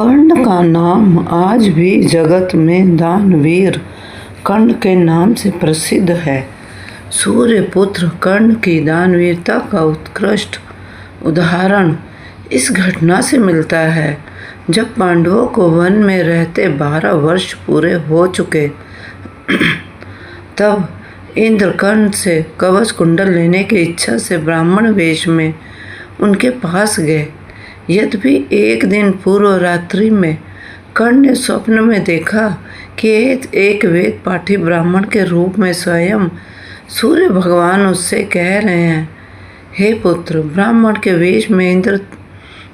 कर्ण का नाम आज भी जगत में दानवीर कर्ण के नाम से प्रसिद्ध है। सूर्यपुत्र कर्ण की दानवीरता का उत्कृष्ट उदाहरण इस घटना से मिलता है जब पांडवों को वन में रहते 12 वर्ष पूरे हो चुके तब इंद्र कर्ण से कवच कुंडल लेने की इच्छा से ब्राह्मण वेश में उनके पास गए। यद्यपि एक दिन पूर्व रात्रि में कर्ण ने स्वप्न में देखा कि एक वेद पाठी ब्राह्मण के रूप में स्वयं सूर्य भगवान उससे कह रहे हैं, हे पुत्र, ब्राह्मण के वेश में इंद्र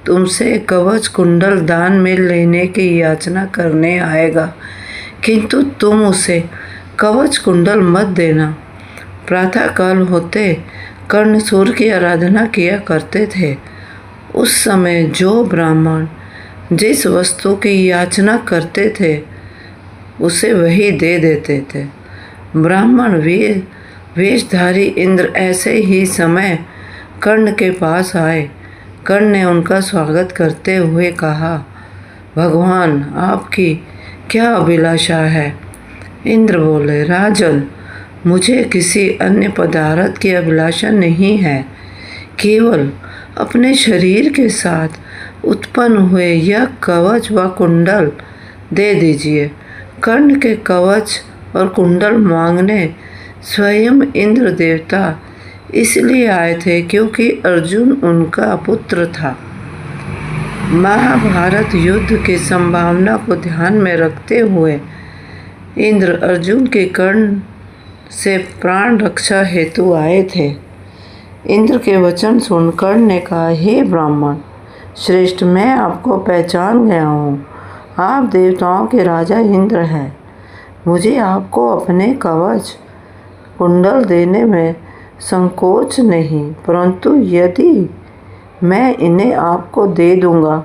तुमसे कवच कुंडल दान में लेने की याचना करने आएगा, किंतु तुम उसे कवच कुंडल मत देना। प्रातःकाल होते कर्ण सूर्य की आराधना किया करते थे। उस समय जो ब्राह्मण जिस वस्तु की याचना करते थे उसे वही दे देते थे। ब्राह्मण वेशधारी इंद्र ऐसे ही समय कर्ण के पास आए। कर्ण ने उनका स्वागत करते हुए कहा, भगवान, आपकी क्या अभिलाषा है? इंद्र बोले, राजन, मुझे किसी अन्य पदार्थ की अभिलाषा नहीं है, केवल अपने शरीर के साथ उत्पन्न हुए यह कवच व कुंडल दे दीजिए। कर्ण के कवच और कुंडल मांगने स्वयं इंद्र देवता इसलिए आए थे क्योंकि अर्जुन उनका पुत्र था। महाभारत युद्ध की संभावना को ध्यान में रखते हुए इंद्र अर्जुन के कर्ण से प्राण रक्षा हेतु आए थे। इंद्र के वचन सुन कर्ण ने कहा, हे ब्राह्मण श्रेष्ठ, मैं आपको पहचान गया हूँ। आप देवताओं के राजा इंद्र हैं। मुझे आपको अपने कवच कुंडल देने में संकोच नहीं, परंतु यदि मैं इन्हें आपको दे दूंगा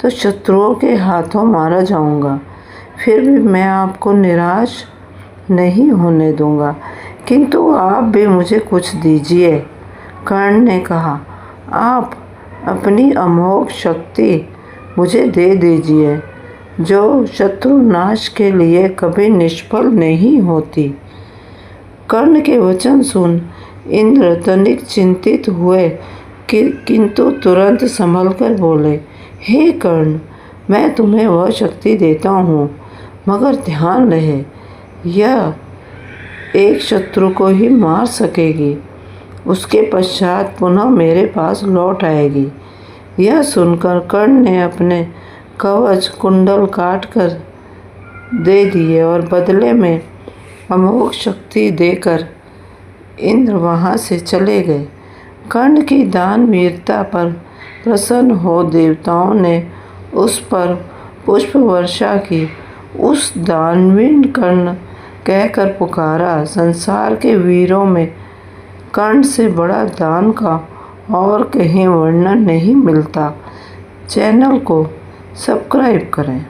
तो शत्रुओं के हाथों मारा जाऊंगा। फिर भी मैं आपको निराश नहीं होने दूंगा, किंतु आप भी मुझे कुछ दीजिए। कर्ण ने कहा, आप अपनी अमोघ शक्ति मुझे दे दीजिए जो शत्रु नाश के लिए कभी निष्फल नहीं होती। कर्ण के वचन सुन इंद्र तनिक चिंतित हुए किंतु तुरंत संभलकर बोले, हे कर्ण, मैं तुम्हें वह शक्ति देता हूँ, मगर ध्यान रहे यह एक शत्रु को ही मार सकेगी, उसके पश्चात पुनः मेरे पास लौट आएगी। यह सुनकर कर्ण ने अपने कवच कुंडल काट कर दे दिए और बदले में अमोघ शक्ति देकर इंद्र वहाँ से चले गए। कर्ण की दानवीरता पर प्रसन्न हो देवताओं ने उस पर पुष्प वर्षा की। उस दानवीर कर्ण कहकर पुकारा, संसार के वीरों में कर्ण से बड़ा दान का और कहीं वर्णन नहीं मिलता। चैनल को सब्सक्राइब करें।